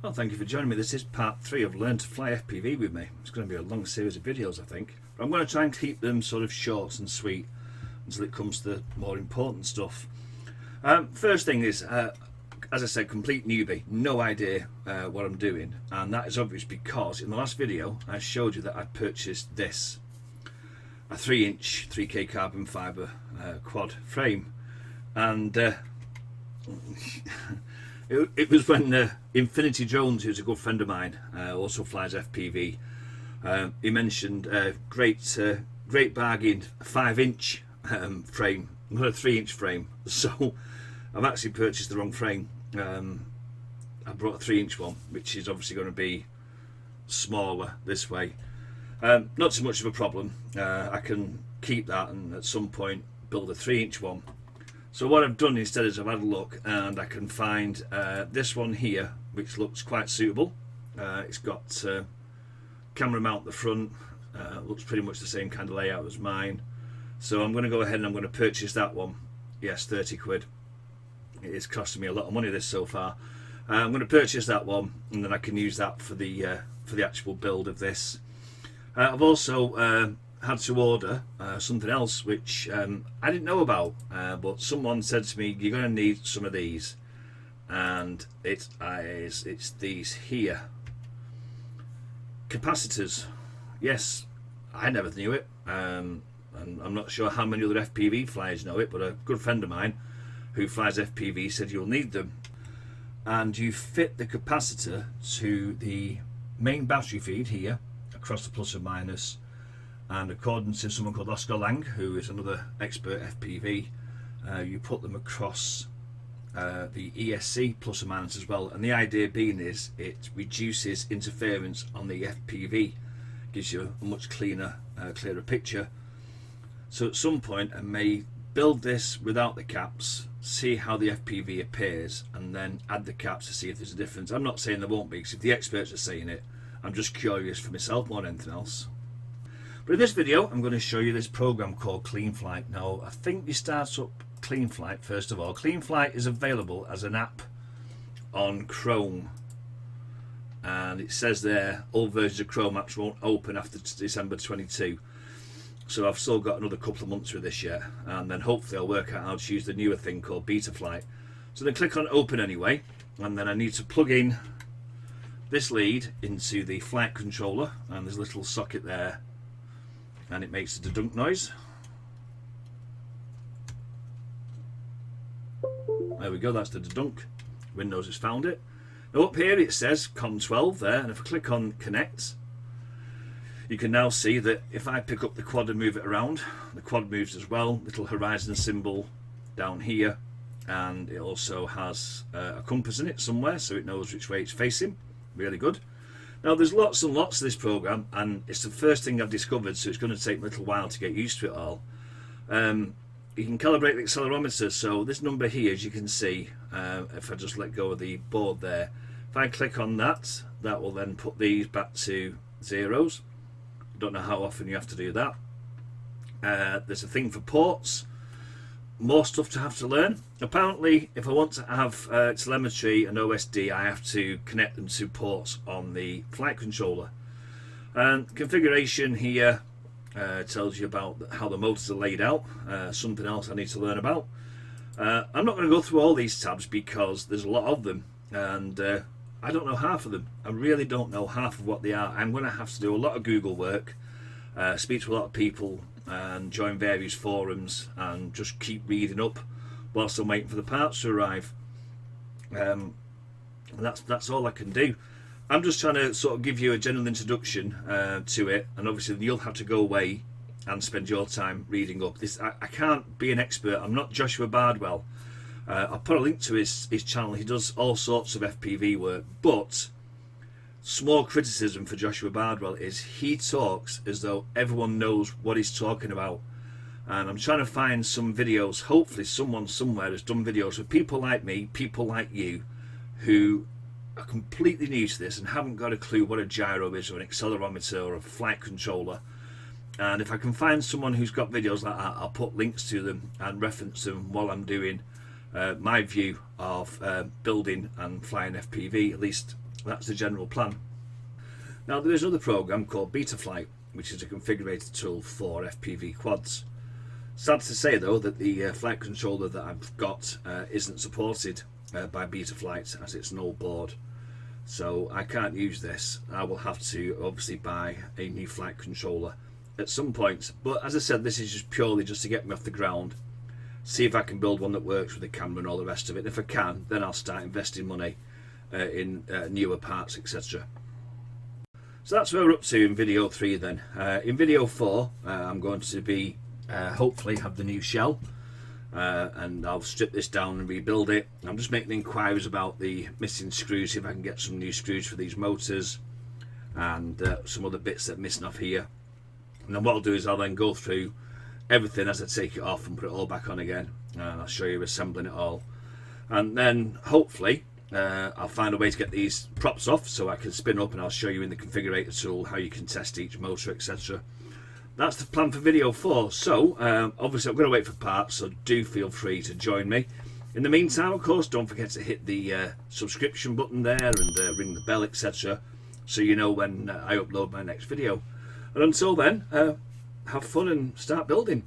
Well, thank you for joining me. This is part 3 of Learn to Fly FPV with me. It's going to be a long series of videos, I think. But I'm going to try and keep them sort of short and sweet until it comes to the more important stuff. First thing is, as I said, complete newbie. No idea what I'm doing. And that is obvious because in the last video, I showed you that I purchased this. A 3-inch 3K carbon fibre quad frame. And it was when Infinity Drones, who's a good friend of mine, also flies FPV, he mentioned great bargain, a 5-inch frame, not a 3-inch frame. So I've actually purchased the wrong frame. I brought a 3-inch one, which is obviously going to be smaller this way. Not so much of a problem. I can keep that and at some point build a 3-inch one. So what I've done instead is I've had a look and I can find this one here, which looks quite suitable. It's got camera mount at the front, looks pretty much the same kind of layout as mine. So I'm going to go ahead and I'm going to purchase that one. Yes, 30 quid. It is costing me a lot of money this so far. I'm going to purchase that one and then I can use that for the actual build of this. I've also had to order something else which I didn't know about, but someone said to me, you're going to need some of these, and it's these here, capacitors. Yes, I never knew it, and I'm not sure how many other FPV flyers know it, but a good friend of mine who flies FPV said you'll need them, and you fit the capacitor to the main battery feed here across the plus and minus. And according to someone called Oscar Lang, who is another expert FPV, you put them across the ESC plus and minus as well. And the idea being is it reduces interference on the FPV, gives you a much clearer picture. So at some point I may build this without the caps, see how the FPV appears, and then add the caps to see if there's a difference. I'm not saying there won't be, because if the experts are saying it, I'm just curious for myself more than anything else. But in this video, I'm going to show you this program called CleanFlight. Now, I think you start up CleanFlight first of all. CleanFlight is available as an app on Chrome. And it says there, all versions of Chrome apps won't open after December 22. So I've still got another couple of months with this yet. And then hopefully I'll work out how to use the newer thing called Betaflight. So then click on Open anyway. And then I need to plug in this lead into the flight controller. And there's a little socket there. And it makes the dunk noise. There we go, that's the dunk. Windows has found it. Now up here it says COM12 there, and if I click on connect, you can now see that if I pick up the quad and move it around, the quad moves as well. Little horizon symbol down here, and it also has a compass in it somewhere, so it knows which way it's facing. Really good. Now there's lots and lots of this program, and it's the first thing I've discovered, so it's going to take a little while to get used to it all. You can calibrate the accelerometer, so this number here, as you can see, if I just let go of the board there, if I click on that, that will then put these back to zeros. I don't know how often you have to do that. There's a thing for ports. More stuff to have to learn. Apparently, if I want to have telemetry and OSD, I have to connect them to ports on the flight controller. And configuration here tells you about how the motors are laid out. Something else I need to learn about. I'm not going to go through all these tabs because there's a lot of them, and I don't know half of them. I really don't know half of what they are. I'm going to have to do a lot of Google work, speak to a lot of people, and join various forums and just keep reading up whilst I'm waiting for the parts to arrive. That's all I can do. I'm just trying to sort of give you a general introduction to it, and obviously you'll have to go away and spend your time reading up. I can't be an expert. I'm not Joshua Bardwell. I'll put a link to his channel. He does all sorts of FPV work, but small criticism for Joshua Bardwell is he talks as though everyone knows what he's talking about. And I'm trying to find some videos, hopefully someone somewhere has done videos with people like me, people like you, who are completely new to this and haven't got a clue what a gyro is or an accelerometer or a flight controller. And if I can find someone who's got videos like that, I'll put links to them and reference them while I'm doing my view of building and flying FPV, at least That's the general plan. Now there is another program called Betaflight, which is a configurator tool for FPV quads. Sad to say though that the flight controller that I've got isn't supported by Betaflight, as it's an old board, so I can't use this. I will have to obviously buy a new flight controller at some point, but as I said, this is just purely just to get me off the ground, see if I can build one that works with the camera and all the rest of it. And if I can, then I'll start investing money in newer parts, etc. So that's where we're up to in video 3 then. In video 4 I'm going to be hopefully have the new shell, and I'll strip this down and rebuild it. I'm just making inquiries about the missing screws, see if I can get some new screws for these motors and some other bits that are missing off here. And then what I'll do is I'll then go through everything as I take it off and put it all back on again, and I'll show you assembling it all. And then hopefully I'll find a way to get these props off so I can spin up, and I'll show you in the configurator tool how you can test each motor, etc. That's the plan for video 4. So obviously I'm going to wait for parts, so do feel free to join me. In the meantime, of course, don't forget to hit the subscription button there and ring the bell, etc., so you know when I upload my next video. And until then, have fun and start building.